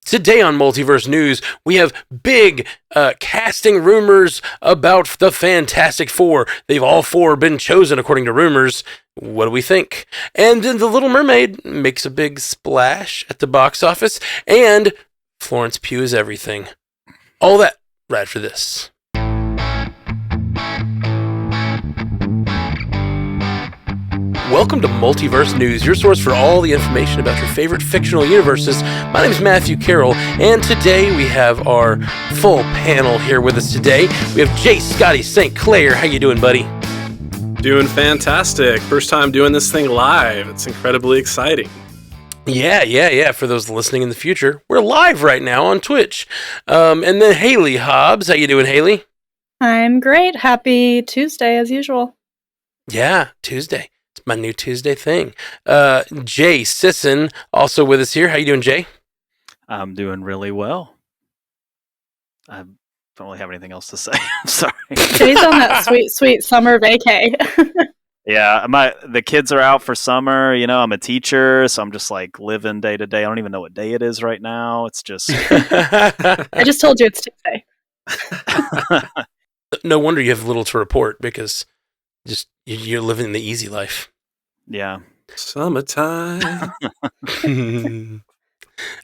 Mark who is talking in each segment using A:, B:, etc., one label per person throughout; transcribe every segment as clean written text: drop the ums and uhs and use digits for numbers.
A: Today on Multiverse News, we have big casting rumors about the Fantastic Four. They've all four been chosen according to rumors. What do we think? And then The Little Mermaid makes a big splash at the box office, and Florence Pugh is everything. All that right after this. Welcome to Multiverse News, your source for all the information about your favorite fictional universes. My name is Matthew Carroll, and today we have our full panel here with us today. We have Jay Scotty St. Clair. How you doing, buddy?
B: Doing fantastic. First time doing this thing live. It's incredibly exciting.
A: Yeah. For those listening in the future, we're live right now on Twitch. And then Haley Hobbs. How you doing, Haley?
C: I'm great. Happy Tuesday, as usual.
A: Yeah, Tuesday. My new Tuesday thing. Jay Sisson, also with us here. How you doing, Jay?
D: I'm doing really well. I don't really have anything else to say. I'm sorry.
C: Jay's on that sweet summer vacay.
D: Yeah, the kids are out for summer. You know, I'm a teacher, so I'm just like living day to day. I don't even know what day it is right now. It's just.
C: I just told you it's Tuesday.
A: No wonder you have little to report because you're living the easy life.
D: Yeah.
B: Summertime.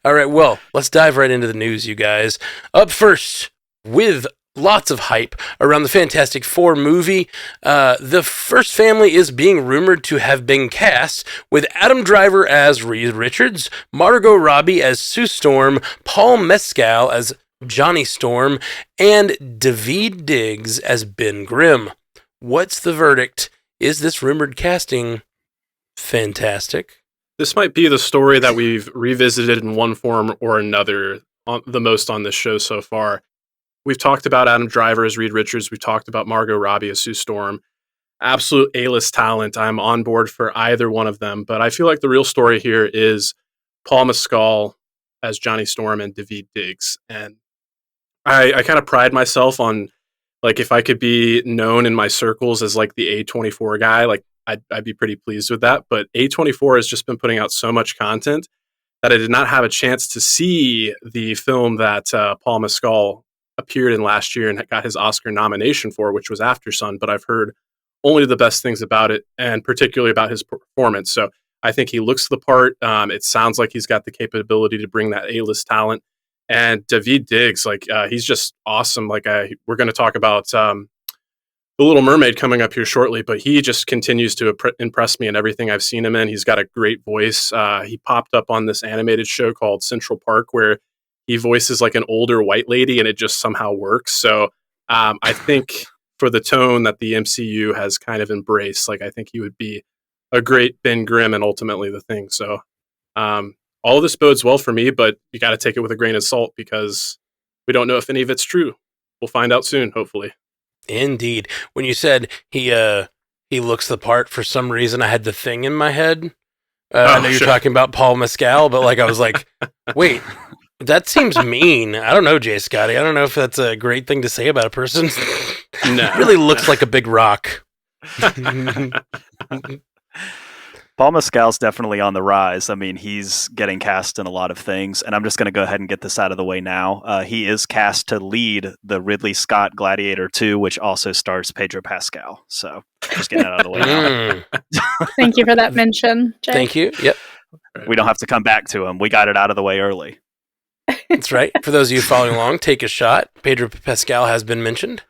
A: All right, well, let's dive right into the news, you guys. Up first, with lots of hype around the Fantastic Four movie, the first family is being rumored to have been cast with Adam Driver as Reed Richards, Margot Robbie as Sue Storm, Paul Mescal as Johnny Storm, and David Diggs as Ben Grimm. What's the verdict? Is this rumored casting fantastic?
B: This might be the story that we've revisited in one form or another the most on this show so far. We've talked about Adam Driver as Reed Richards. We've talked about Margot Robbie as Sue Storm. Absolute A-list talent. I'm on board for either one of them. But I feel like the real story here is Paul Mescal as Johnny Storm and David Diggs. And I kind of pride myself on, like, if I could be known in my circles as like the A24 guy, like I'd be pretty pleased with that. But A24 has just been putting out so much content that I did not have a chance to see the film that Paul Mescal appeared in last year and got his Oscar nomination for, which was After Sun. But I've heard only the best things about it, and particularly about his performance. So I think he looks the part. It sounds like he's got the capability to bring that A-list talent. And David Diggs, like, he's just awesome. Like, we're going to talk about The Little Mermaid coming up here shortly, but he just continues to impress me in everything I've seen him in. He's got a great voice. He popped up on this animated show called Central Park, where he voices like an older white lady, and it just somehow works. So I think for the tone that the MCU has kind of embraced, like, I think he would be a great Ben Grimm and ultimately the Thing. So all of this bodes well for me, but you got to take it with a grain of salt because we don't know if any of it's true. We'll find out soon, hopefully.
A: Indeed. When you said he looks the part, for some reason I had the Thing in my head. I know you're talking about Paul Mescal, but like I was like, wait, that seems mean. I don't know, Jay Scotty. I don't know if that's a great thing to say about a person.
B: No.
A: Really looks like a big rock.
D: Paul Mescal's definitely on the rise. I mean, he's getting cast in a lot of things, and I'm just going to go ahead and get this out of the way now. He is cast to lead the Ridley Scott Gladiator 2, which also stars Pedro Pascal. So just getting that out of the way now.
C: Thank you for that mention, Jay.
A: Thank you. Yep.
D: We don't have to come back to him. We got it out of the way early.
A: That's right. For those of you following along, take a shot. Pedro Pascal has been mentioned.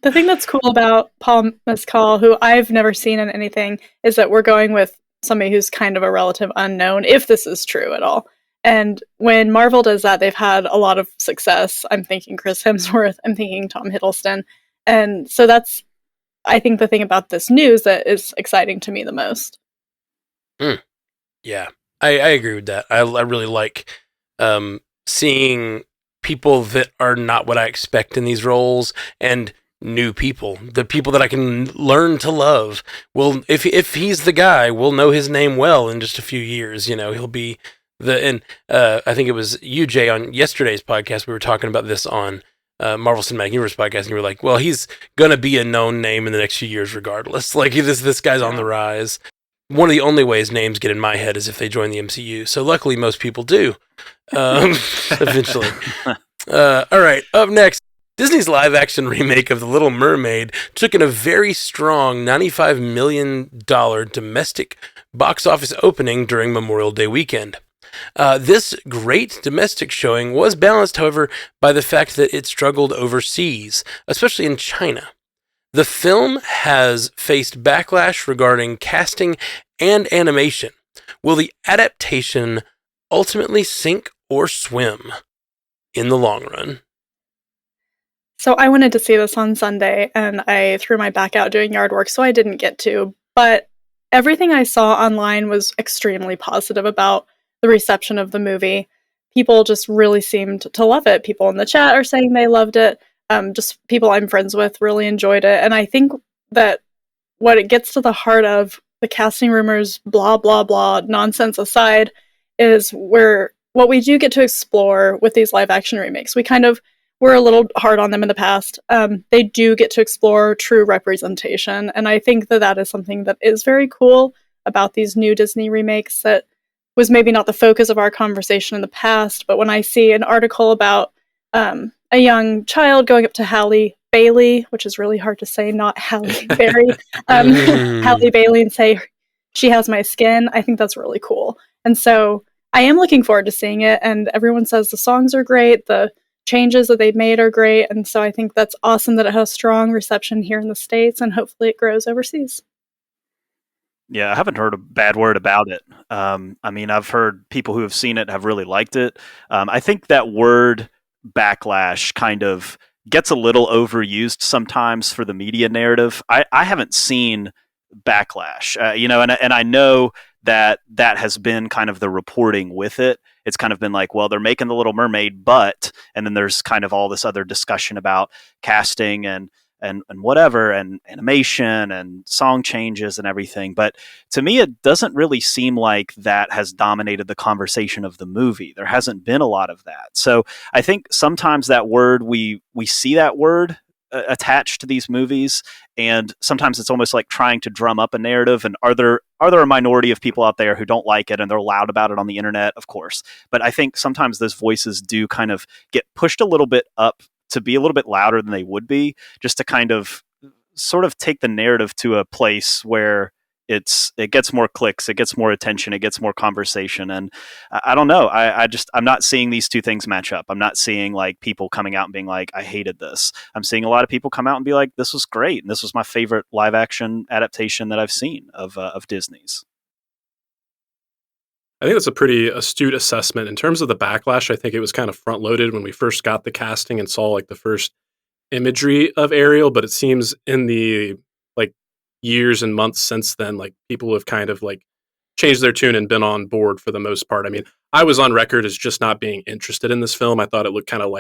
C: The thing that's cool about Paul Mescal, who I've never seen in anything, is that we're going with somebody who's kind of a relative unknown, if this is true at all. And when Marvel does that, they've had a lot of success. I'm thinking Chris Hemsworth, I'm thinking Tom Hiddleston. And so that's, I think, the thing about this news that is exciting to me the most.
A: Yeah, I agree with that. I really like seeing people that are not what I expect in these roles, and new people, the people that I can learn to love. Well, if he's the guy, we'll know his name well in just a few years. You know, he'll be and I think it was you, Jay, on yesterday's podcast. We were talking about this on Marvel Cinematic Universe podcast, and you were like, well, he's gonna be a known name in the next few years regardless. Like, this guy's on the rise. one of the only ways names get in my head is if they join the MCU. So luckily, most people do. Eventually. All right. Up next, Disney's live-action remake of The Little Mermaid took in a very strong $95 million domestic box office opening during Memorial Day weekend. This great domestic showing was balanced, however, by the fact that it struggled overseas, especially in China. The film has faced backlash regarding casting and animation. Will the adaptation ultimately sink or swim in the long run?
C: So I wanted to see this on Sunday, and I threw my back out doing yard work, so I didn't get to. But everything I saw online was extremely positive about the reception of the movie. People just really seemed to love it. People in the chat are saying they loved it. Just people I'm friends with really enjoyed it. And I think that what it gets to the heart of, the casting rumors, blah, blah, blah, nonsense aside, is where what we do get to explore with these live action remakes. We kind of were a little hard on them in the past. They do get to explore true representation. And I think that that is something that is very cool about these new Disney remakes that was maybe not the focus of our conversation in the past. But when I see an article about a young child going up to Halle Bailey, which is really hard to say, not Halle Berry, Halle Bailey, and say, she has my skin, I think that's really cool. And so I am looking forward to seeing it, and everyone says the songs are great, the changes that they've made are great, and so I think that's awesome that it has strong reception here in the States, and hopefully it grows overseas.
D: Yeah, I haven't heard a bad word about it. I mean, I've heard people who have seen it have really liked it. I think that word backlash kind of gets a little overused sometimes for the media narrative. I haven't seen backlash, and I know that has been kind of the reporting with it. It's kind of been like, well, they're making The Little Mermaid, and then there's kind of all this other discussion about casting and whatever, and animation and song changes and everything. But to me, it doesn't really seem like that has dominated the conversation of the movie. There hasn't been a lot of that. So I think sometimes that word, we see that word attached to these movies, and sometimes it's almost like trying to drum up a narrative. And are there a minority of people out there who don't like it and they're loud about it on the internet? Of course. But I think sometimes those voices do kind of get pushed a little bit up to be a little bit louder than they would be, just to kind of sort of take the narrative to a place where it gets more clicks, it gets more attention, it gets more conversation. And I don't know. I'm not seeing these two things match up. I'm not seeing like people coming out and being like, I hated this. I'm seeing a lot of people come out and be like, this was great, and this was my favorite live action adaptation that I've seen of Disney's.
B: I think that's a pretty astute assessment. In terms of the backlash, I think it was kind of front-loaded when we first got the casting and saw like the first imagery of Ariel, but it seems in the like years and months since then, like people have kind of like changed their tune and been on board for the most part. I mean, I was on record as just not being interested in this film. I thought it looked kind of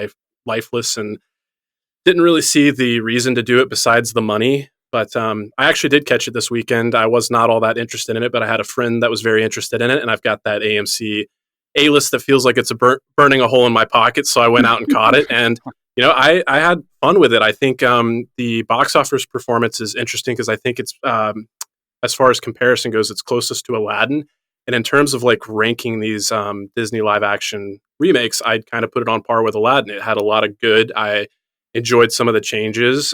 B: lifeless and didn't really see the reason to do it besides the money. But I actually did catch it this weekend. I was not all that interested in it, but I had a friend that was very interested in it, and I've got that AMC A-list that feels like it's burning a hole in my pocket, so I went out and caught it. And, I had fun with it. I think the box office performance is interesting because I think it's, as far as comparison goes, it's closest to Aladdin. And in terms of like ranking these Disney live-action remakes, I'd kind of put it on par with Aladdin. It had a lot of good. I enjoyed some of the changes.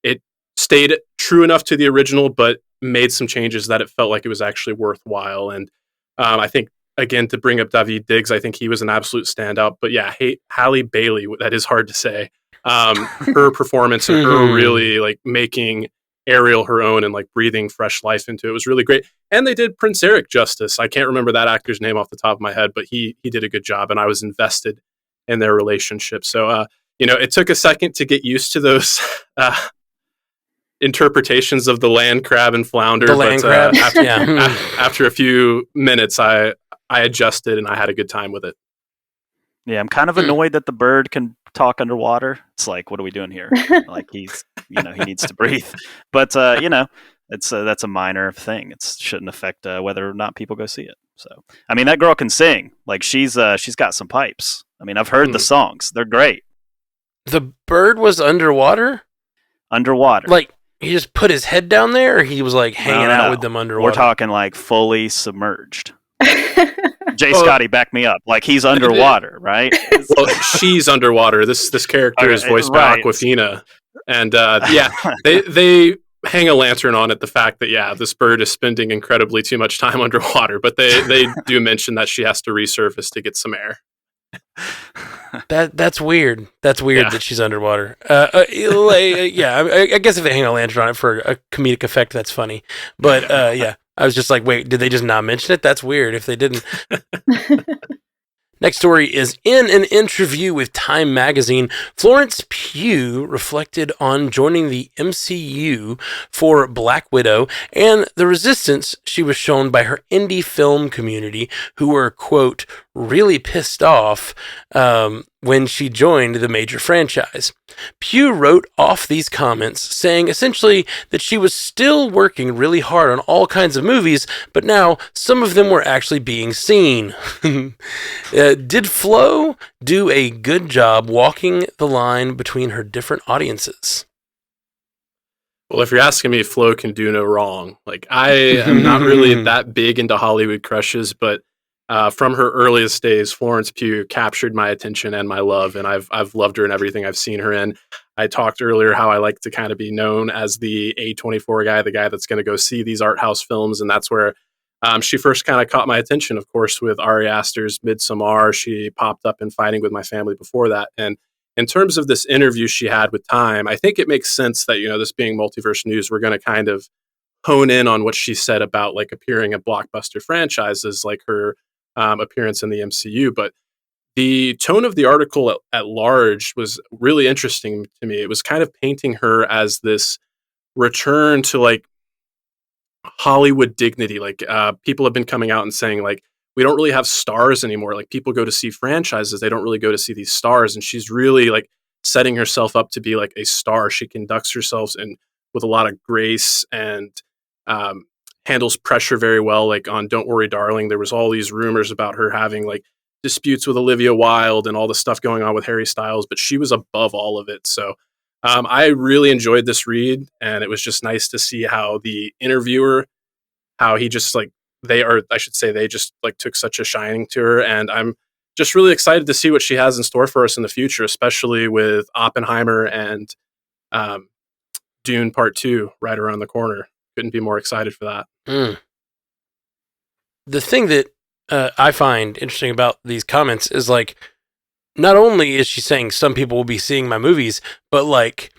B: It stayed true enough to the original, but made some changes that it felt like it was actually worthwhile. And I think, again, to bring up Daveed Diggs, I think he was an absolute standout. But yeah, Halle Bailey, that is hard to say. Her performance and her really like making Ariel her own and like breathing fresh life into it was really great. And they did Prince Eric justice. I can't remember that actor's name off the top of my head, but he did a good job, and I was invested in their relationship. So, it took a second to get used to those interpretations of the land crab and flounder. After a few minutes, I adjusted and I had a good time with it.
D: Yeah, I'm kind of annoyed that the bird can talk underwater. It's like, what are we doing here? Like he needs to breathe. But that's a minor thing. It shouldn't affect whether or not people go see it. So, I mean, that girl can sing. Like she's got some pipes. I mean, I've heard the songs. They're great.
A: The bird was underwater?
D: Underwater.
A: Like he just put his head down there, or he was like hanging out with them underwater?
D: We're talking like fully submerged. Jay Scotty, back me up. Like he's underwater, right?
B: Well, she's underwater. This character is voiced by Awkwafina, and they hang a lantern on it. The fact that this bird is spending incredibly too much time underwater, but they do mention that she has to resurface to get some air.
A: That's weird. That's weird that she's underwater. I guess if they hang a lantern on it for a comedic effect, that's funny. But I was just like, wait, did they just not mention it? That's weird if they didn't. Next story is in an interview with Time magazine, Florence Pugh reflected on joining the MCU for Black Widow and the resistance she was shown by her indie film community, who were, quote, really pissed off when she joined the major franchise. Pugh wrote off these comments, saying essentially that she was still working really hard on all kinds of movies, but now some of them were actually being seen. Did Flo do a good job walking the line between her different audiences?
B: Well, if you're asking me, Flo can do no wrong. Like, I am not really that big into Hollywood crushes, but from her earliest days, Florence Pugh captured my attention and my love, and I've loved her in everything I've seen her in. I talked earlier how I like to kind of be known as the A24 guy, the guy that's going to go see these art house films, and that's where she first kind of caught my attention, of course, with Ari Aster's Midsommar. She popped up in Fighting with My Family before that, and in terms of this interview she had with Time, I think it makes sense that, this being multiverse news, we're going to kind of hone in on what she said about like appearing in blockbuster franchises, like her appearance in the MCU. But the tone of the article at large was really interesting to me. It was kind of painting her as this return to like Hollywood dignity. Like people have been coming out and saying like, we don't really have stars anymore. Like people go to see franchises. They don't really go to see these stars. And she's really like setting herself up to be like a star. She conducts herself with a lot of grace and handles pressure very well. Like on Don't Worry, Darling, there was all these rumors about her having like disputes with Olivia Wilde and all the stuff going on with Harry Styles, but she was above all of it. So I really enjoyed this read, and it was just nice to see how the interviewer, how he just like, they just like took such a shining to her. And I'm just really excited to see what she has in store for us in the future, especially with Oppenheimer and Dune Part 2 right around the corner. Couldn't be more excited for that.
A: The thing that I find interesting about these comments is like, not only is she saying some people will be seeing my movies, but like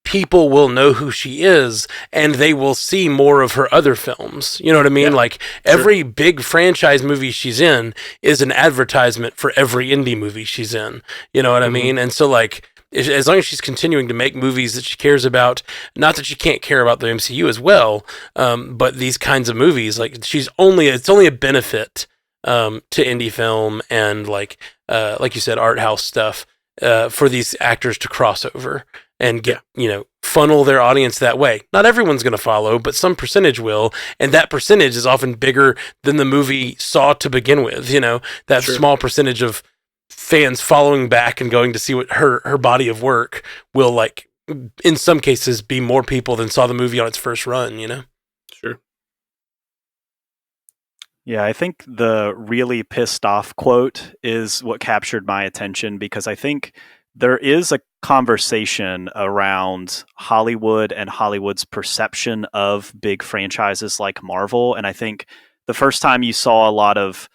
A: people will know who she is and they will see more of her other films. You know what I mean? Like every big franchise movie she's in is an advertisement for every indie movie she's in. You know what I mean? And so like, as long as she's continuing to make movies that she cares about, not that she can't care about the MCU as well, but these kinds of movies, like it's only a benefit to indie film and like you said, art house stuff for these actors to cross over and get, funnel their audience that way. Not everyone's going to follow, but some percentage will. And that percentage is often bigger than the movie saw to begin with. That small percentage of fans following back and going to see what her body of work will, like, in some cases, be more people than saw the movie on its first run,
B: Sure.
D: Yeah, I think the really pissed off quote is what captured my attention, because I think there is a conversation around Hollywood and Hollywood's perception of big franchises like Marvel. And I think the first time you saw a lot of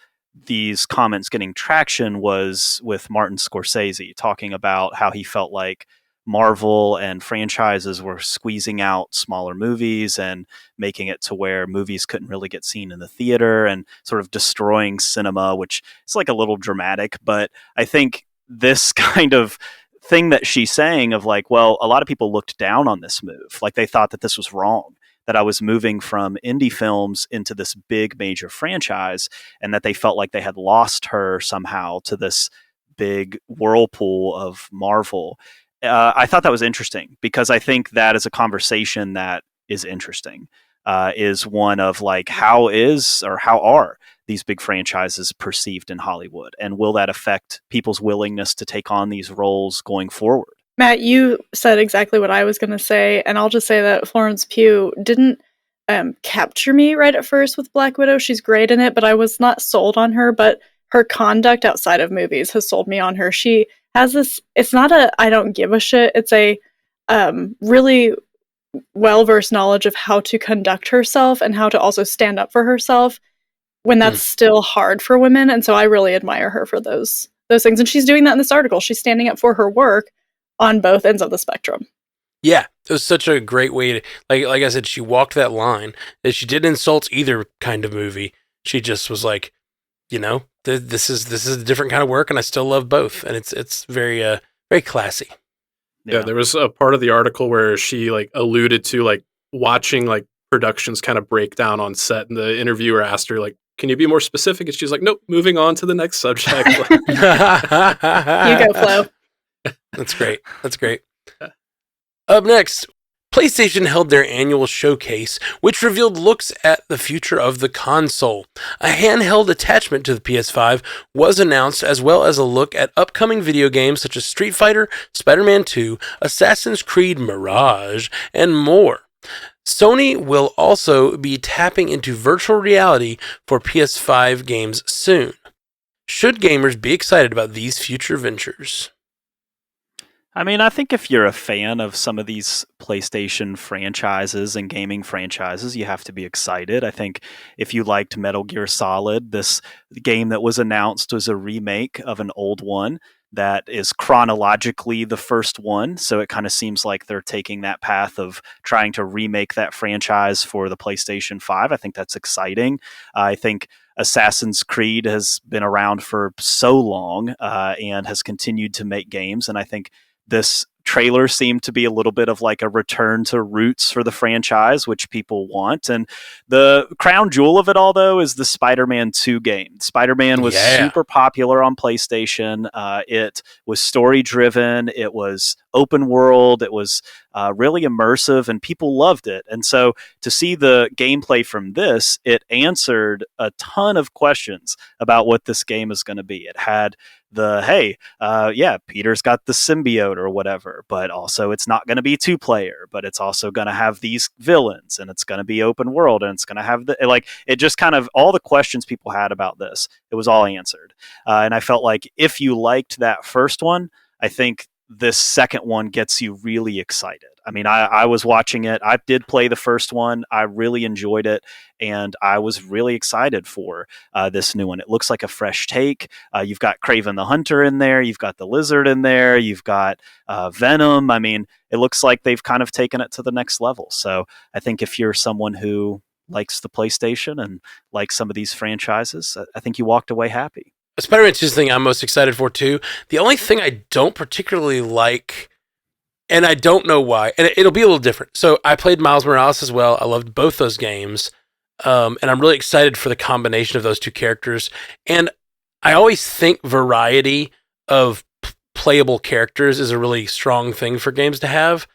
D: these comments getting traction was with Martin Scorsese talking about how he felt like Marvel and franchises were squeezing out smaller movies and making it to where movies couldn't really get seen in the theater and sort of destroying cinema, which is like a little dramatic. But I think this kind of thing that she's saying of like, well, a lot of people looked down on this move. Like they thought that this was wrong, that I was moving from indie films into this big major franchise, and that they felt like they had lost her somehow to this big whirlpool of Marvel. I thought that was interesting, because I think that is a conversation that is interesting, is one of like, how are these big franchises perceived in Hollywood? And will that affect people's willingness to take on these roles going forward?
C: Matt, you said exactly what I was going to say, and I'll just say that Florence Pugh didn't capture me right at first with Black Widow. She's great in it, but I was not sold on her. But her conduct outside of movies has sold me on her. She has this, it's not a I don't give a shit, it's a really well-versed knowledge of how to conduct herself and how to also stand up for herself when that's still hard for women. And so I really admire her for those things. And she's doing that in this article. She's standing up for her work on both ends of the spectrum.
A: Yeah, it was such a great way to, like I said, she walked that line that she didn't insult either kind of movie. She just was like, this is a different kind of work, and I still love both, and it's very very classy.
B: Yeah, there was a part of the article where she alluded to watching productions kind of break down on set, and the interviewer asked her can you be more specific? And she's like, nope, moving on to the next subject.
C: You go, Flo.
A: That's great. Up next, PlayStation held their annual showcase, which revealed looks at the future of the console. A handheld attachment to the PS5 was announced, as well as a look at upcoming video games such as Street Fighter, Spider-Man 2, Assassin's Creed Mirage, and more. Sony will also be tapping into virtual reality for PS5 games soon. Should gamers be excited about these future ventures?
D: I mean, I think if you're a fan of some of these PlayStation franchises and gaming franchises, you have to be excited. I think if you liked Metal Gear Solid, this game that was announced was a remake of an old one that is chronologically the first one. So it kind of seems like they're taking that path of trying to remake that franchise for the PlayStation 5. I think that's exciting. I think Assassin's Creed has been around for so long and has continued to make games. And I think this trailer seemed to be a little bit of a return to roots for the franchise, which people want. And the crown jewel of it all, though, is the Spider-Man 2 game. Spider-Man was super popular on PlayStation. It was story-driven. It was open world. It was really immersive, and people loved it. And so to see the gameplay from this, it answered a ton of questions about what this game is going to be. It had Peter's got the symbiote or whatever, but also it's not going to be 2-player, but it's also going to have these villains, and it's going to be open world, and it's going to have it just kind of all the questions people had about this, it was all answered. And I felt like if you liked that first one, I think this second one gets you really excited. I mean, I was watching it. I did play the first one. I really enjoyed it, and I was really excited for this new one. It looks like a fresh take. You've got Kraven the Hunter in there. You've got the Lizard in there. You've got Venom. I mean, it looks like they've kind of taken it to the next level. So I think if you're someone who likes the PlayStation and likes some of these franchises, I think you walked away happy.
A: Spider-Man 2 is the thing I'm most excited for, too. The only thing I don't particularly like, and I don't know why, and it'll be a little different. So I played Miles Morales as well. I loved both those games, and I'm really excited for the combination of those two characters. And I always think variety of playable characters is a really strong thing for games to have,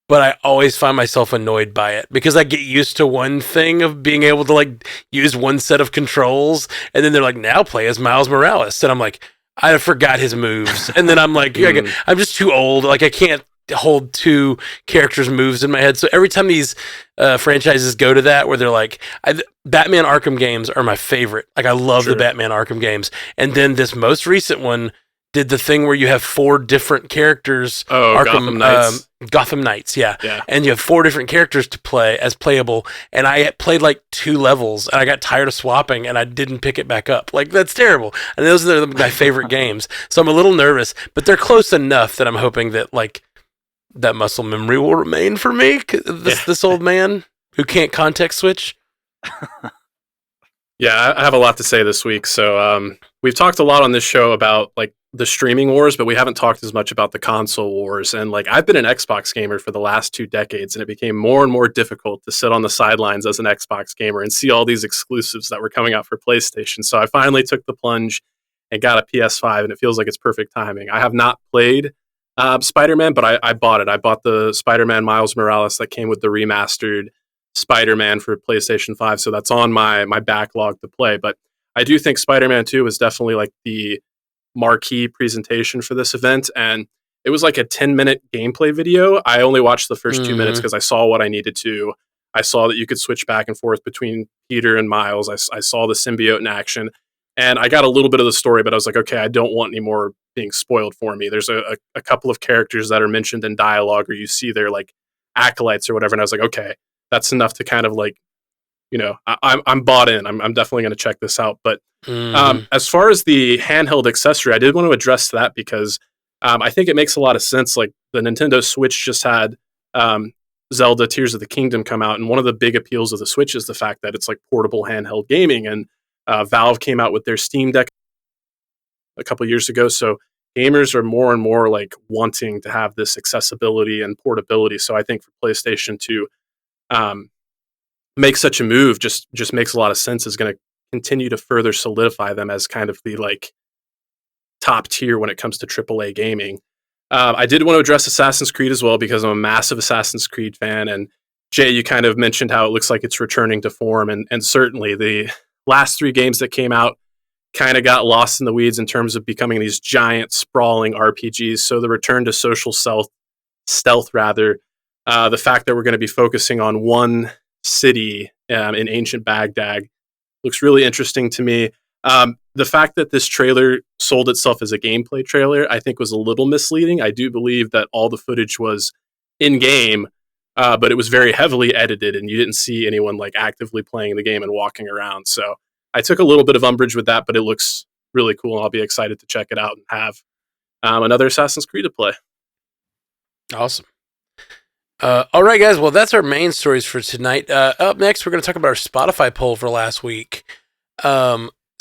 A: but I always find myself annoyed by it because I get used to one thing of being able to use one set of controls, and then they're like, now play as Miles Morales, and I'm like, I forgot his moves, and then I'm like, I'm just too old, I can't hold two characters' moves in my head. So every time these franchises go to that, where they're like, Batman Arkham games are my favorite. I love the Batman Arkham games, and then this most recent one did the thing where you have 4 different characters.
B: Gotham Knights.
A: Gotham Knights, yeah. And you have 4 different characters to play as playable. And I played 2 levels, and I got tired of swapping, and I didn't pick it back up. That's terrible. And those are my favorite games. So I'm a little nervous, but they're close enough that I'm hoping that that muscle memory will remain for me. This old man who can't context switch.
B: Yeah, I have a lot to say this week. So we've talked a lot on this show about the streaming wars, but we haven't talked as much about the console wars. And I've been an Xbox gamer for the last 2 decades, and it became more and more difficult to sit on the sidelines as an Xbox gamer and see all these exclusives that were coming out for PlayStation. So I finally took the plunge and got a PS5, and it feels like it's perfect timing. I have not played Spider-Man, but I bought it. I bought the Spider-Man Miles Morales that came with the remastered Spider-Man for PlayStation 5, so that's on my backlog to play. But I do think Spider-Man 2 was definitely the marquee presentation for this event, and It was like a 10-minute gameplay video. I only watched the first 2 minutes because I saw what I needed to. I saw that you could switch back and forth between Peter and Miles. I saw the symbiote in action. And I got a little bit of the story, but I was like, okay, I don't want any more being spoiled for me. There's a couple of characters that are mentioned in dialogue, or you see their like acolytes or whatever. And I was like, okay, that's enough to kind of like, I'm bought in. I'm definitely going to check this out. But as far as the handheld accessory, I did want to address that because I think it makes a lot of sense. Like the Nintendo Switch just had Zelda Tears of the Kingdom come out. And one of the big appeals of the Switch is the fact that it's like portable handheld gaming. And Valve came out with their Steam Deck a couple years ago. So gamers are more and more like wanting to have this accessibility and portability. So I think for PlayStation to make such a move just makes a lot of sense. Is going to continue to further solidify them as kind of the like top tier when it comes to AAA gaming. I did want to address Assassin's Creed as well because I'm a massive Assassin's Creed fan. And Jay, you kind of mentioned how it looks like it's returning to form. And certainly the last 3 games that came out kind of got lost in the weeds in terms of becoming these giant sprawling RPGs. So the return to social stealth, the fact that we're going to be focusing on one city in ancient Baghdad looks really interesting to me. The fact that this trailer sold itself as a gameplay trailer, I think was a little misleading. I do believe that all the footage was in-game, but it was very heavily edited and you didn't see anyone like actively playing the game and walking around. So I took a little bit of umbrage with that, but it looks really cool and I'll be excited to check it out and have another Assassin's Creed to play. Awesome.
A: All right, guys. Well, that's our main stories for tonight. Up next, we're going to talk about our Spotify poll for last week.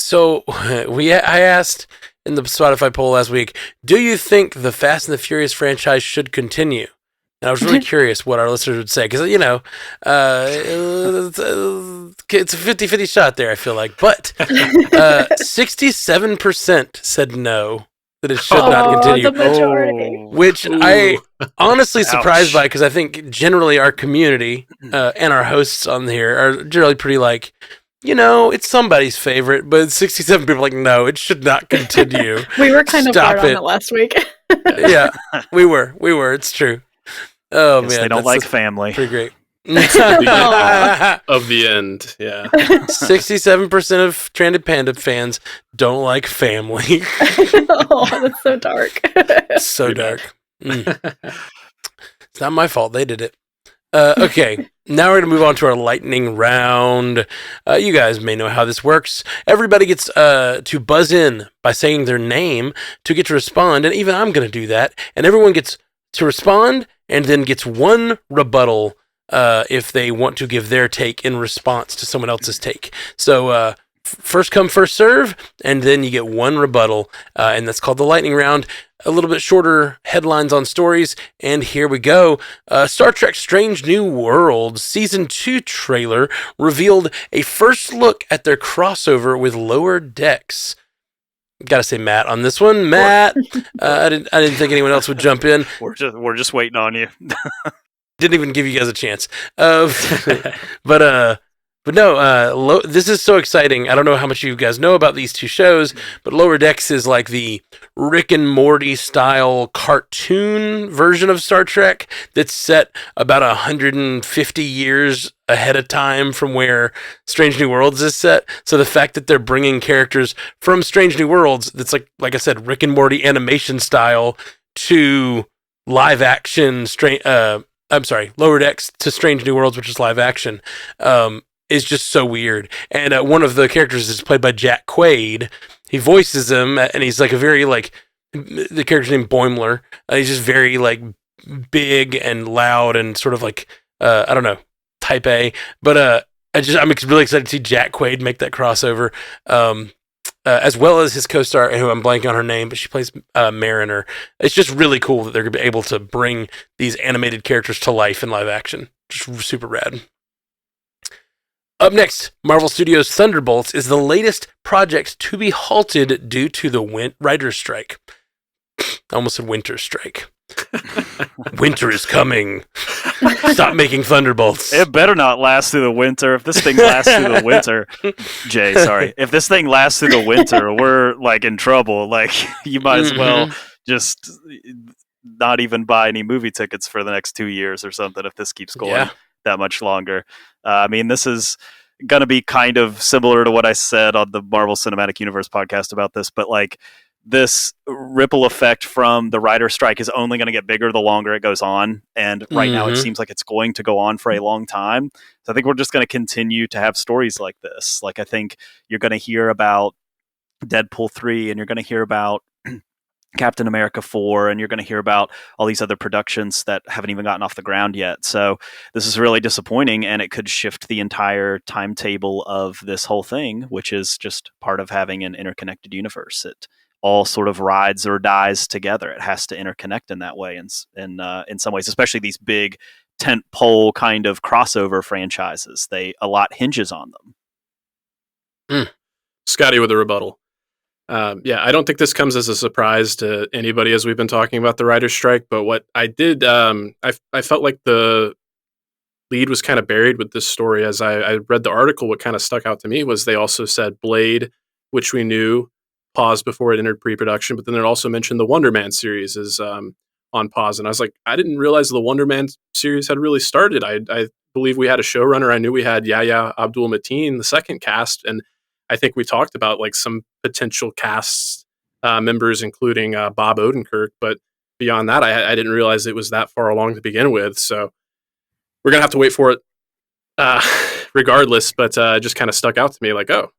A: So I asked in the Spotify poll last week, do you think the Fast and the Furious franchise should continue? And I was really curious what our listeners would say because, it's a 50-50 shot there, I feel like. But 67% said no, that it should not continue.
C: The majority.
A: Which I honestly surprised by because I think generally our community and our hosts on here are generally pretty like, it's somebody's favorite, but 67 people are like, no, it should not continue.
C: We were kind of hard on it last week.
A: Yeah, we were. It's true. Oh, man.
D: They don't like family.
A: Pretty great.
B: Of the end, yeah.
A: 67% of Stranded Panda fans don't like family.
C: Oh, that's so dark.
A: So dark. It's not my fault. They did it. Okay, now we're going to move on to our lightning round. You guys may know how this works. Everybody gets to buzz in by saying their name to get to respond, and even I'm going to do that. And everyone gets to respond and then gets one rebuttal if they want to give their take in response to someone else's take. So first come, first serve, and then you get one rebuttal, and that's called the lightning round. A little bit shorter headlines on stories, and here we go. Star Trek Strange New Worlds Season 2 trailer revealed a first look at their crossover with Lower Decks. Gotta say Matt on this one. Matt, I didn't think anyone else would jump in.
D: We're just waiting on you.
A: Didn't even give you guys a chance. But no, this is so exciting. I don't know how much you guys know about these two shows, but Lower Decks is like the Rick and Morty style cartoon version of Star Trek that's set about 150 years ahead of time from where Strange New Worlds is set. So the fact that they're bringing characters from Strange New Worlds that's like I said, Rick and Morty animation style to live action Lower Decks to Strange New Worlds, which is live action, is just so weird. And one of the characters is played by Jack Quaid. He voices him, and he's like a very the character's named Boimler. He's just very like big and loud and sort of like I don't know, type A. But I'm really excited to see Jack Quaid make that crossover, as well as his co-star, who I'm blanking on her name, but she plays Mariner. It's just really cool that they're going to be able to bring these animated characters to life in live action. Just super rad. Up next, Marvel Studios' Thunderbolts is the latest project to be halted due to the writer's strike. I almost said winter strike. Winter is coming. Stop making Thunderbolts.
D: It better not last through the winter. If this thing lasts through the winter, Jay, sorry. If this thing lasts through the winter, we're like in trouble. Like you might as well just not even buy any movie tickets for the next 2 years or something if this keeps going that much longer. I mean, this is going to be kind of similar to what I said on the Marvel Cinematic Universe podcast about this, but like this ripple effect from the writer strike is only going to get bigger the longer it goes on. And right now it seems like it's going to go on for a long time. So I think we're just going to continue to have stories like this. Like, I think you're going to hear about Deadpool 3 and you're going to hear about Captain America 4, and you're going to hear about all these other productions that haven't even gotten off the ground yet. So this is really disappointing, and it could shift the entire timetable of this whole thing, which is just part of having an interconnected universe. It all sort of rides or dies together. It has to interconnect in that way, in some ways, especially these big tentpole kind of crossover franchises. A lot hinges on them.
B: Scotty with a rebuttal. I don't think this comes as a surprise to anybody as we've been talking about the writer's strike, but what I did, I felt like the lead was kind of buried with this story. As I read the article, what kind of stuck out to me was they also said Blade, which we knew, paused before it entered pre-production, but then it also mentioned the Wonder Man series is on pause. And I was like, I didn't realize the Wonder Man series had really started. I believe we had a showrunner. I knew we had Yahya Abdul-Mateen, the second cast, and I think we talked about like some potential cast members, including Bob Odenkirk. But beyond that, I didn't realize it was that far along to begin with. So we're going to have to wait for it regardless. But it just kind of stuck out to me like, oh,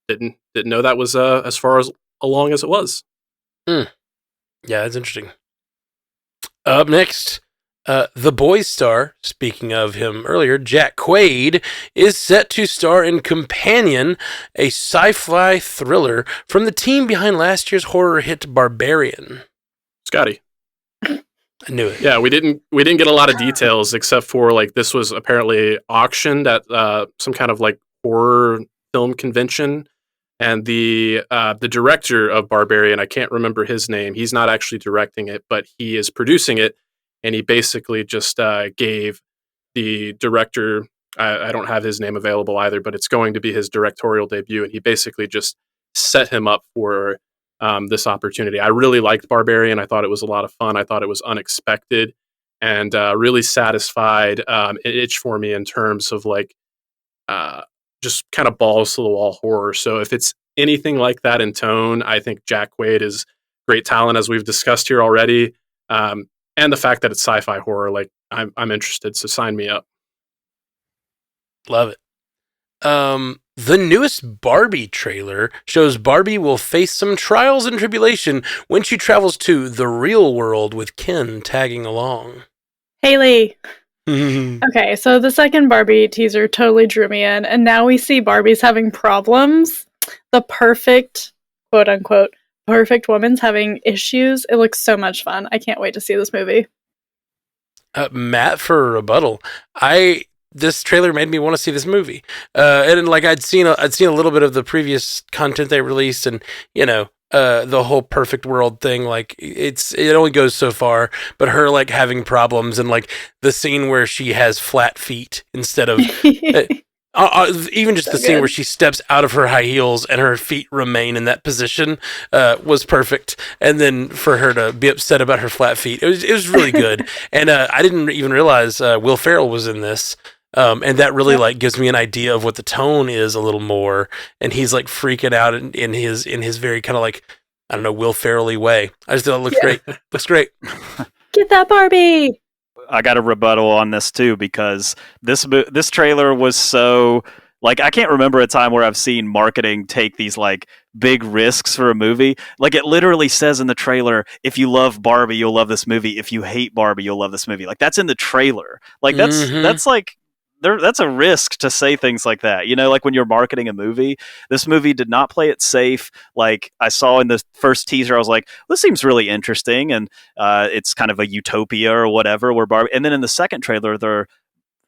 B: didn't know that was as far as along as it was.
A: Yeah, that's interesting. Up next, The Boys star, speaking of him earlier, Jack Quaid, is set to star in Companion, a sci-fi thriller from the team behind last year's horror hit Barbarian.
B: Scotty.
A: I knew it.
B: Yeah, we didn't get a lot of details except for like this was apparently auctioned at some kind of like horror film convention, and the director of Barbarian, I can't remember his name. He's not actually directing it, but he is producing it. And he basically just gave the director, I don't have his name available either, but it's going to be his directorial debut. And he basically just set him up for this opportunity. I really liked Barbarian. I thought it was a lot of fun. I thought it was unexpected and really satisfied an itch for me in terms of like just kind of balls to the wall horror. So if it's anything like that in tone, I think Jack Quaid is great talent, as we've discussed here already. And the fact that it's sci-fi horror, like I'm interested, so sign me up.
A: Love it. The newest Barbie trailer shows Barbie will face some trials and tribulation when she travels to the real world with Ken tagging along.
C: Haley. Okay, so the second Barbie teaser totally drew me in, and now we see Barbies having problems. The perfect, quote unquote, perfect woman's having issues. It looks so much fun. I can't wait to see this movie.
A: Matt, for a rebuttal, this trailer made me want to see this movie. And like I'd seen a little bit of the previous content they released, and the whole perfect world thing. Like it only goes so far, but her like having problems, and like the scene where she has flat feet instead of. Even just the scene where she steps out of her high heels and her feet remain in that position was perfect. And then for her to be upset about her flat feet, it was really good. And I didn't even realize Will Ferrell was in this. And that really like gives me an idea of what the tone is a little more. And he's like freaking out in his very kind of like, I don't know, Will Ferrell-y way. I just thought it looked great. Looks great.
C: Get that Barbie!
D: I got a rebuttal on this too, because this trailer was so like, I can't remember a time where I've seen marketing take these like big risks for a movie. Like it literally says in the trailer, if you love Barbie, you'll love this movie. If you hate Barbie, you'll love this movie. Like that's in the trailer. Like that's like that's a risk to say things like that. Like when you're marketing a movie, this movie did not play it safe. Like I saw in the first teaser, I was like, this seems really interesting. And it's kind of a utopia or whatever where Barbie, and then in the second trailer,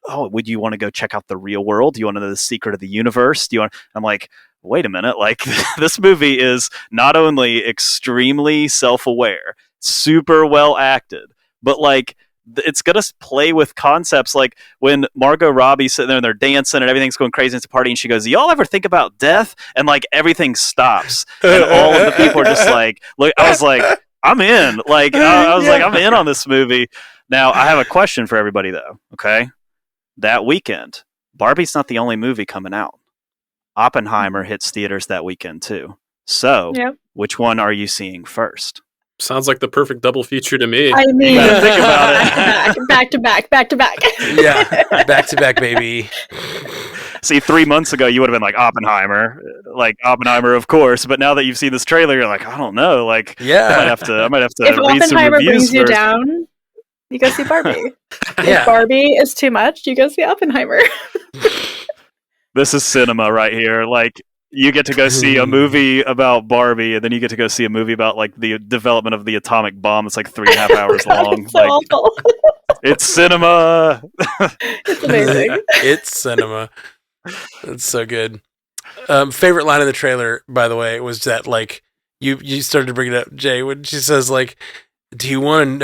D: would you want to go check out the real world? Do you want to know the secret of the universe? I'm like, wait a minute. Like this movie is not only extremely self-aware, super well acted, but like, it's going to play with concepts like when Margot Robbie's sitting there and they're dancing and everything's going crazy. It's a party and she goes, y'all ever think about death? And like everything stops and all of the people are just like, look, I was like, I'm in. Like, I was
A: Yeah.
D: like, I'm in on this movie. Now, I have a question for everybody, though. Okay, that weekend, Barbie's not the only movie coming out. Oppenheimer hits theaters that weekend too. So,
C: Yep.
D: which one are you seeing first?
B: Sounds like the perfect double feature to me.
C: I mean,
D: gotta think about
C: it. Back to back.
A: Yeah, back to back, baby.
D: See, 3 months ago, you would have been like Oppenheimer, of course. But now that you've seen this trailer, you're like, I don't know. Like,
A: Yeah.
D: I might have to
C: If
D: read some
C: Oppenheimer
D: reviews
C: brings you
D: first.
C: down, you go see Barbie.
A: Yeah.
C: If Barbie is too much, you go see Oppenheimer.
D: This is cinema right here. Like, you get to go see a movie about Barbie, and then you get to go see a movie about like the development of the atomic bomb. It's like 3.5 hours long.
C: It's so awful.
D: It's cinema.
C: It's amazing.
A: It's cinema. It's so good. Favorite line in the trailer, by the way, was that like you started to bring it up, Jay, when she says like, do you want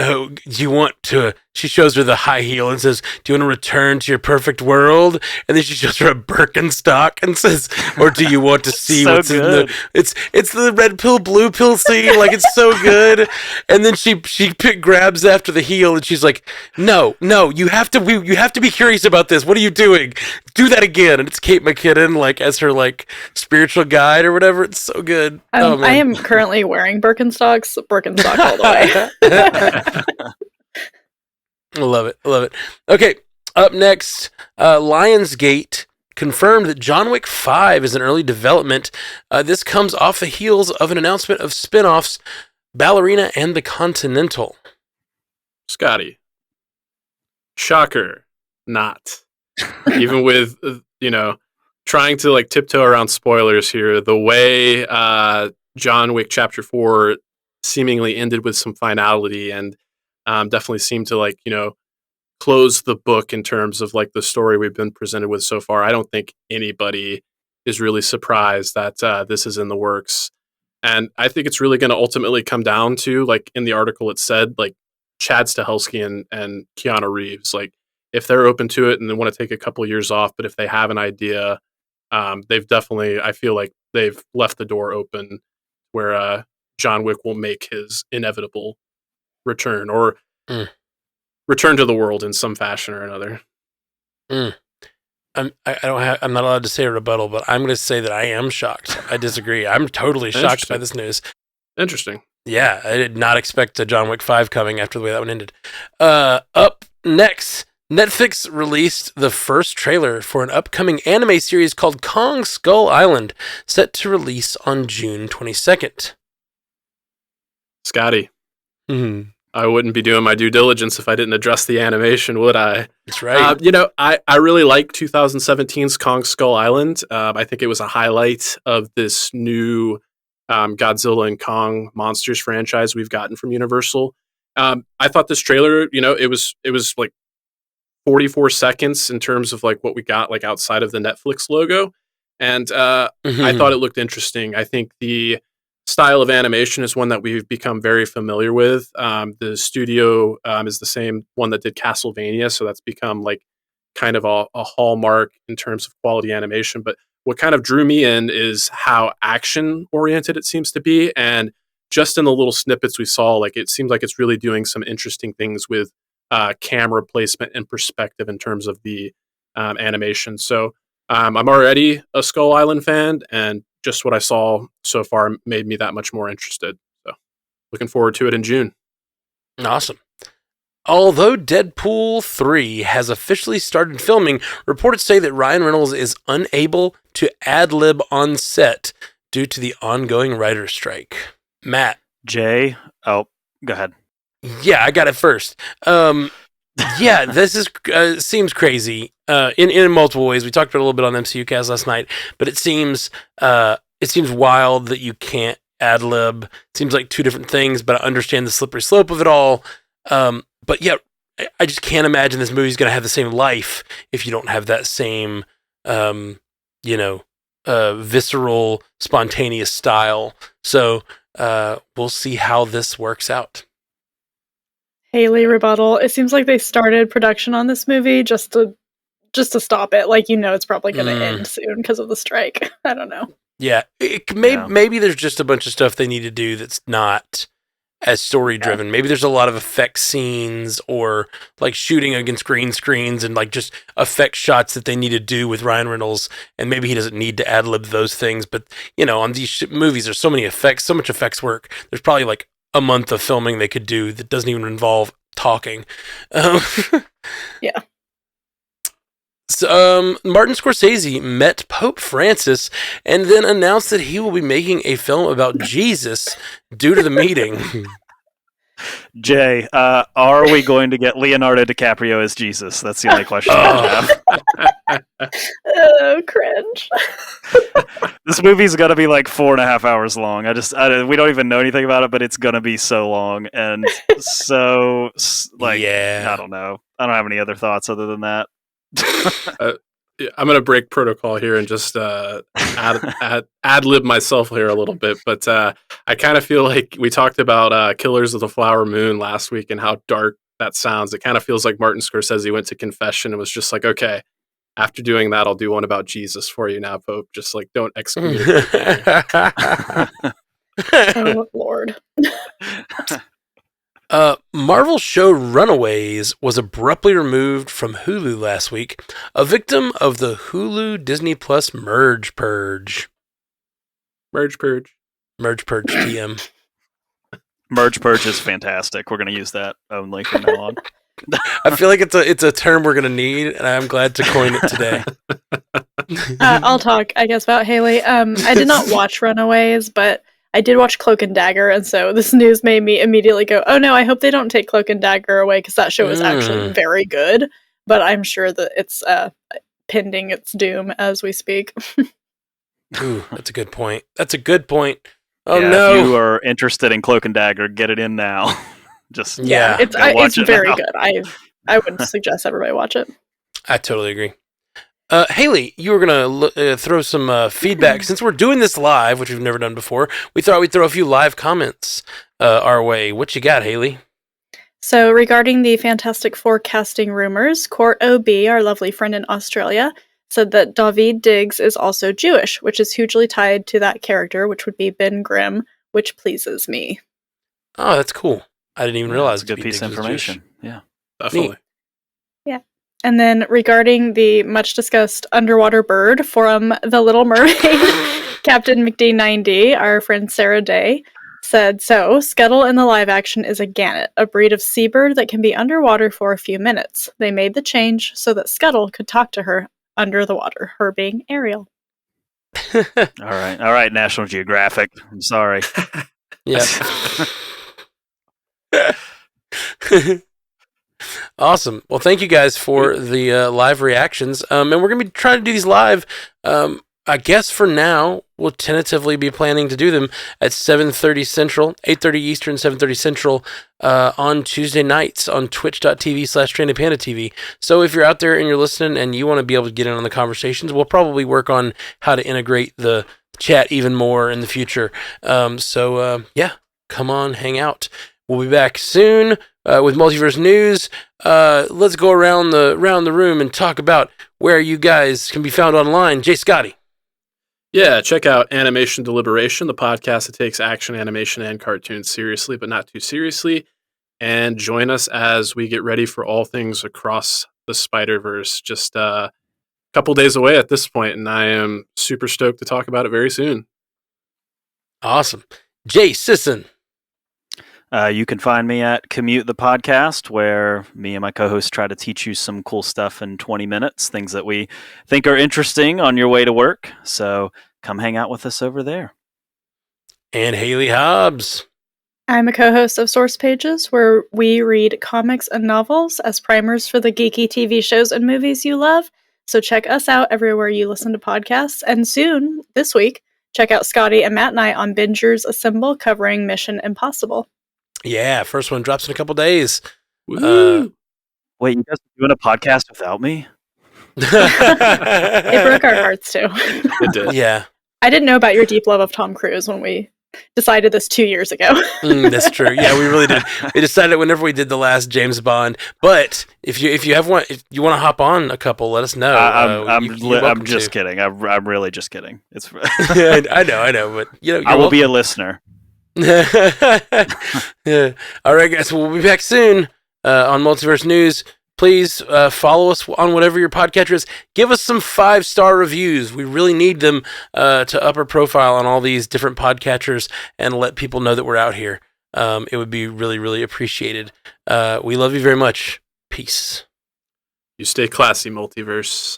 A: to, she shows her the high heel and says, do you want to return to your perfect world? And then she shows her a Birkenstock and says, or do you want to see
D: So
A: what's
D: good.
A: in it's the red pill, blue pill scene. Like, it's so good. And then she grabs after the heel and she's like, no, you have to be curious about this. What are you doing? Do that again. And it's Kate McKinnon, like, as her like spiritual guide or whatever. It's so good. Oh, man.
C: I am currently wearing Birkenstock all the way.
A: I love it. Okay, up next, Lionsgate confirmed that John Wick 5 is in early development. This comes off the heels of an announcement of spin-offs, Ballerina and The Continental.
B: Scotty. Shocker. Not. Even with, trying to like tiptoe around spoilers here, the way John Wick Chapter 4 seemingly ended with some finality and definitely seemed to like, close the book in terms of like the story we've been presented with so far. I don't think anybody is really surprised that this is in the works. And I think it's really going to ultimately come down to, like in the article it said, like Chad Stahelski and Keanu Reeves, like if they're open to it and they want to take a couple years off, but if they have an idea, they've definitely, I feel like they've left the door open where John Wick will make his inevitable return or return to the world in some fashion or another.
A: I'm not allowed to say a rebuttal, but I'm going to say that I am shocked. I disagree. I'm totally shocked by this news.
B: Interesting.
A: Yeah, I did not expect a John Wick 5 coming after the way that one ended. Up next, Netflix released the first trailer for an upcoming anime series called Kong Skull Island, set to release on June 22nd.
B: Scotty,
A: Mm-hmm.
B: I wouldn't be doing my due diligence if I didn't address the animation, would I?
A: That's right.
B: I really like 2017's Kong Skull Island. I think it was a highlight of this new Godzilla and Kong Monsters franchise we've gotten from Universal. I thought this trailer, it was like 44 seconds in terms of like what we got like outside of the Netflix logo. And I thought it looked interesting. I think the style of animation is one that we've become very familiar with. The studio is the same one that did Castlevania, so that's become like kind of a hallmark in terms of quality animation. But what kind of drew me in is how action oriented it seems to be, and just in the little snippets we saw, like it seems like it's really doing some interesting things with camera placement and perspective in terms of the animation. So I'm already a Skull Island fan, and just what I saw so far made me that much more interested. So looking forward to it in June.
A: Awesome. Although Deadpool 3 has officially started filming, reports say that Ryan Reynolds is unable to ad-lib on set due to the ongoing writer's strike. Matt.
D: Jay? Oh, go ahead.
A: Yeah, I got it first. Yeah, this is seems crazy in multiple ways. We talked about it a little bit on MCU Cast last night, but it seems wild that you can't ad lib. It seems like two different things, but I understand the slippery slope of it all. But yeah, I just can't imagine this movie's going to have the same life if you don't have that same, visceral, spontaneous style. So we'll see how this works out.
C: Haley rebuttal. It seems like they started production on this movie just to stop it. Like, it's probably going to end soon because of the strike. I don't know.
A: Yeah, maybe there's just a bunch of stuff they need to do that's not as story driven. Maybe there's a lot of effect scenes or like shooting against green screens and like just effect shots that they need to do with Ryan Reynolds, and maybe he doesn't need to ad lib those things. But on these movies, there's so many effects, so much effects work. There's probably like a month of filming they could do that doesn't even involve talking.
C: Yeah.
A: So, Martin Scorsese met Pope Francis and then announced that he will be making a film about Jesus due to the meeting.
D: Jay, are we going to get Leonardo DiCaprio as Jesus? That's the only question I have.
C: Oh, cringe.
D: This movie's going to be like 4.5 hours long. We don't even know anything about it, but it's going to be so long. And so, like, I don't know. I don't have any other thoughts other than that.
B: I'm going to break protocol here and just ad-lib myself here a little bit, but I kind of feel like we talked about Killers of the Flower Moon last week and how dark that sounds. It kind of feels like Martin Scorsese went to confession and was just like, okay, after doing that, I'll do one about Jesus for you now, Pope. Just like, don't excommunicate me.
C: Oh, Lord.
A: Marvel show Runaways was abruptly removed from Hulu last week, a victim of the Hulu Disney Plus merge purge.
B: Merge purge
A: TM.
D: Merge purge is fantastic. We're going to use that only from now on.
A: I feel like it's a term we're going to need, and I'm glad to coin it today.
C: I'll talk, I guess, about Haley. I did not watch Runaways, but I did watch Cloak and Dagger, and so this news made me immediately go, oh no, I hope they don't take Cloak and Dagger away, because that show is actually very good, but I'm sure that it's pending its doom as we speak.
A: Ooh, that's a good point. Oh
D: yeah,
A: no!
D: If you are interested in Cloak and Dagger, get it in now. Just
C: it's very
D: now.
C: good. I would suggest everybody watch it.
A: I totally agree. Haley, you were going to throw some feedback. Since we're doing this live, which we've never done before, we thought we'd throw a few live comments our way. What you got, Haley?
C: So regarding the Fantastic Four casting rumors, Court OB, our lovely friend in Australia, said that David Diggs is also Jewish, which is hugely tied to that character, which would be Ben Grimm, which pleases me.
A: Oh, that's cool. I didn't even realize.
D: It's a good piece of information. Yeah,
B: definitely.
A: Neat.
C: Yeah. And then regarding the much discussed underwater bird from The Little Mermaid, Captain McD90, our friend Sarah Day, said, so Scuttle in the live action is a gannet, a breed of seabird that can be underwater for a few minutes. They made the change so that Scuttle could talk to her under the water, her being Ariel.
D: All right, National Geographic. I'm sorry.
A: Yeah. Awesome. Well, thank you guys for the live reactions. And we're going to be trying to do these live. I guess for now, we'll tentatively be planning to do them at 7:30 Central, 8:30 Eastern, 7:30 Central on Tuesday nights on twitch.tv/TrandedPandaTV. So if you're out there and you're listening and you want to be able to get in on the conversations, we'll probably work on how to integrate the chat even more in the future. Yeah, come on, hang out. We'll be back soon with Multiverse News. Let's go around the room and talk about where you guys can be found online. Jay Scotty.
B: Yeah, check out Animation Deliberation, the podcast that takes action, animation, and cartoons seriously, but not too seriously. And join us as we get ready for all things across the Spider-Verse. Just a couple days away at this point, and I am super stoked to talk about it very soon.
A: Awesome. Jay Sisson.
D: You can find me at Commute the Podcast, where me and my co-host try to teach you some cool stuff in 20 minutes, things that we think are interesting on your way to work. So come hang out with us over there.
A: And Haley Hobbs.
C: I'm a co-host of Source Pages, where we read comics and novels as primers for the geeky TV shows and movies you love. So check us out everywhere you listen to podcasts. And soon, this week, check out Scotty and Matt and I on Bingers Assemble, covering Mission Impossible.
A: Yeah, first one drops in a couple days.
D: Wait, you guys are doing a podcast without me?
C: It broke our hearts too.
B: It did.
A: Yeah.
C: I didn't know about your deep love of Tom Cruise when we decided this 2 years ago.
A: That's true. Yeah, we really did. We decided whenever we did the last James Bond. But if you want to hop on a couple, let us know.
D: I'm just kidding. I'm really just kidding. It's
A: I know, but
D: I will be a listener.
A: Yeah. All right, guys. We'll be back soon on Multiverse News. Please follow us on whatever your podcatcher is. Give us some 5-star reviews. We really need them to up our profile on all these different podcatchers and let people know that we're out here. It would be really, really appreciated. We love you very much. Peace.
B: You stay classy, Multiverse.